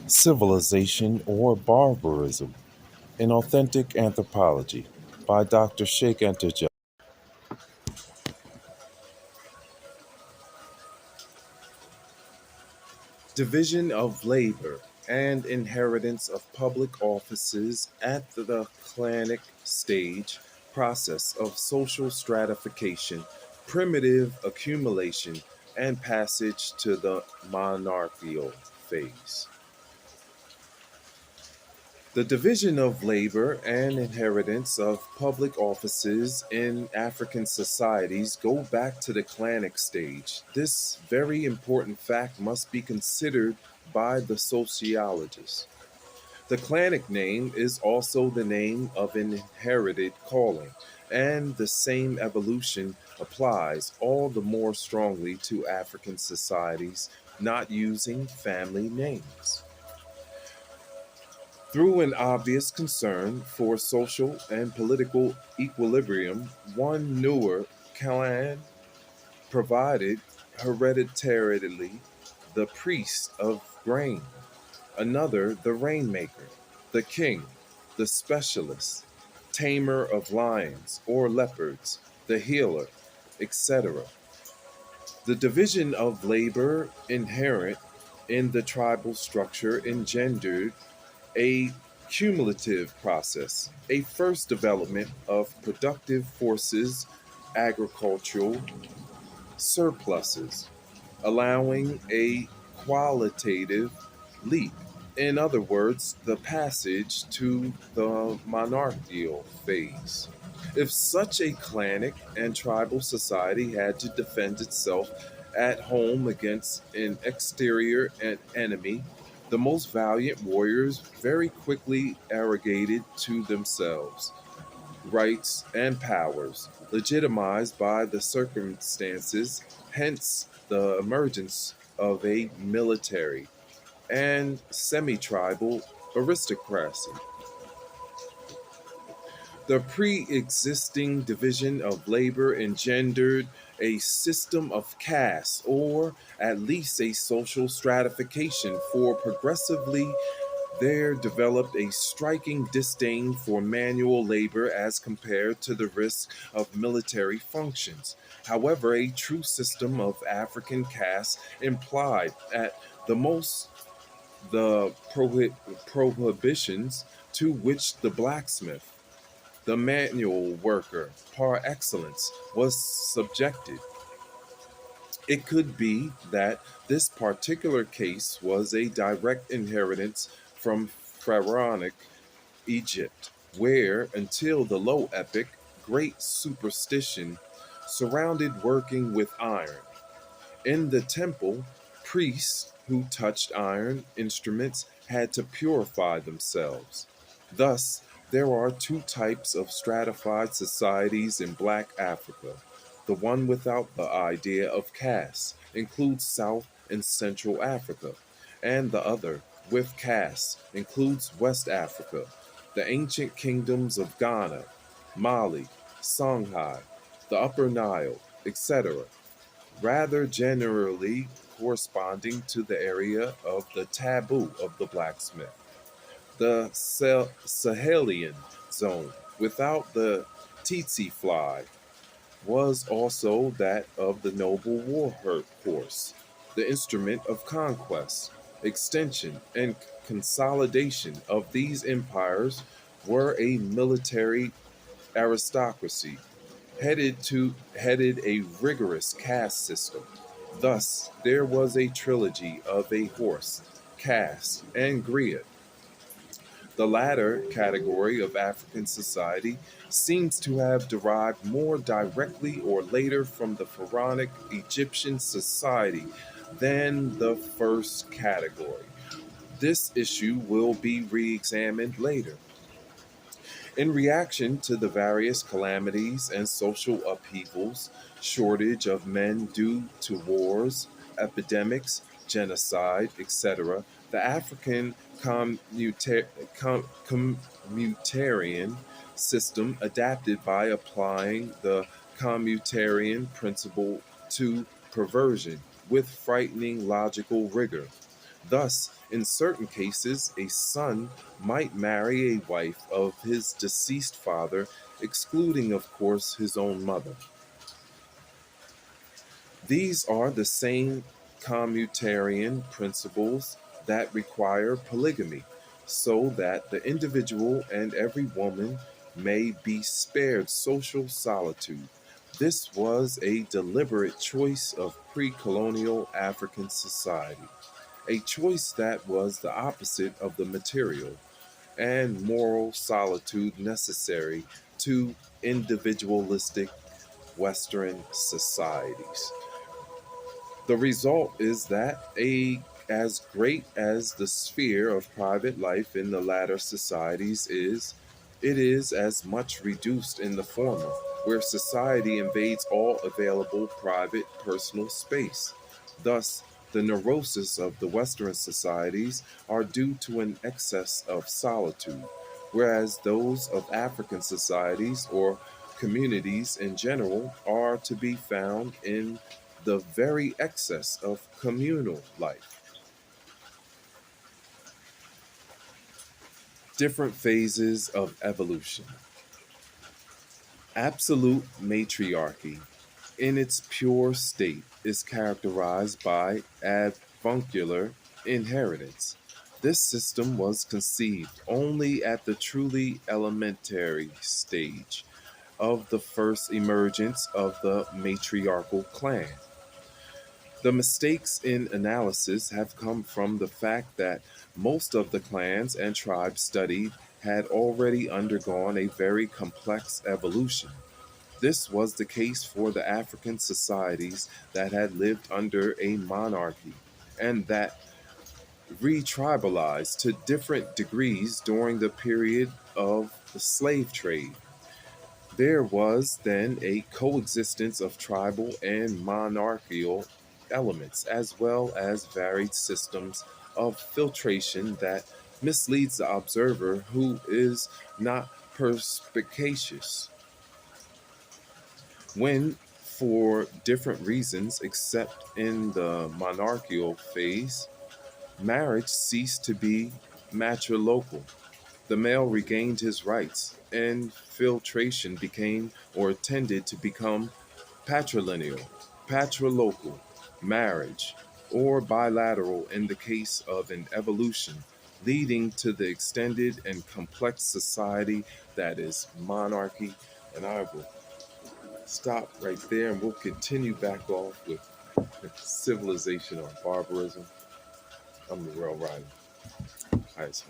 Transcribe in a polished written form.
Civilization or Barbarism, an Authentic Anthropology by Dr. Cheikh Anta Diop. Division of labor and inheritance of public offices at the CLANIC stage, process of social stratification, primitive accumulation, and passage to the monarchical phase. The division of labor and inheritance of public offices in African societies go back to the clanic stage. This very important fact must be considered by the sociologists. The clanic name is also the name of an inherited calling, and the same evolution applies all the more strongly to African societies not using family names. Through an obvious concern for social and political equilibrium, one newer clan provided hereditarily the priest of grain, another the rainmaker, the king, the specialist, tamer of lions or leopards, the healer, etc. The division of labor inherent in the tribal structure engendered a cumulative process, a first development of productive forces, agricultural surpluses, allowing a qualitative leap. In other words, the passage to the monarchical phase. If such a clanic and tribal society had to defend itself at home against an exterior enemy, the most valiant warriors very quickly arrogated to themselves rights and powers legitimized by the circumstances, hence the emergence of a military and semi tribal aristocracy. The pre existing division of labor engendered a system of caste, or at least a social stratification, for progressively there developed a striking disdain for manual labor as compared to the risk of military functions. However, a true system of African caste implied at the most the prohibitions to which the blacksmith, the manual worker par excellence, was subjected. It could be that this particular case was a direct inheritance from Pharaonic Egypt, where, until the Low Epic, great superstition surrounded working with iron. In the temple, priests who touched iron instruments had to purify themselves. Thus, there are two types of stratified societies in Black Africa. The one without the idea of caste includes South and Central Africa, and the other, with caste, includes West Africa, the ancient kingdoms of Ghana, Mali, Songhai, the Upper Nile, etc., rather generally corresponding to the area of the taboo of the blacksmith. The Sahelian zone, without the tsetse fly, was also that of the noble war horse, the instrument of conquest, extension, and consolidation of these empires were a military aristocracy headed a rigorous caste system. Thus, there was a trilogy of a horse, caste, and griot. The latter category of African society seems to have derived more directly or later from the pharaonic Egyptian society than the first category. This issue will be re examined later. In reaction to the various calamities and social upheavals, shortage of men due to wars, epidemics, genocide, etc., the African commutarian system adapted by applying the commutarian principle to perversion with frightening logical rigor. Thus, in certain cases, a son might marry a wife of his deceased father, excluding, of course, his own mother. These are the same communitarian principles that require polygamy, so that the individual and every woman may be spared social solitude. This was a deliberate choice of pre colonial African society, a choice that was the opposite of the material and moral solitude necessary to individualistic Western societies. The result is that as great as the sphere of private life in the latter societies is, it is as much reduced in the former, where society invades all available private personal space. Thus, the neurosis of the Western societies are due to an excess of solitude, whereas those of African societies or communities in general are to be found in the very excess of communal life. Different phases of evolution. Absolute matriarchy, in its pure state, is characterized by avuncular inheritance. This system was conceived only at the truly elementary stage of the first emergence of the matriarchal clan. The mistakes in analysis have come from the fact that most of the clans and tribes studied had already undergone a very complex evolution. This was the case for the African societies that had lived under a monarchy and that retribalized to different degrees during the period of the slave trade. There was then a coexistence of tribal and monarchical elements, as well as varied systems of filtration that misleads the observer who is not perspicacious. When, for different reasons, except in the monarchical phase, marriage ceased to be matrilocal, the male regained his rights, and filtration became or tended to become patrilineal, patrilocal, marriage, or bilateral in the case of an evolution, leading to the extended and complex society that is monarchy. And I will stop right there and we'll continue back off with civilization or barbarism. I'm the Real Rider. All right,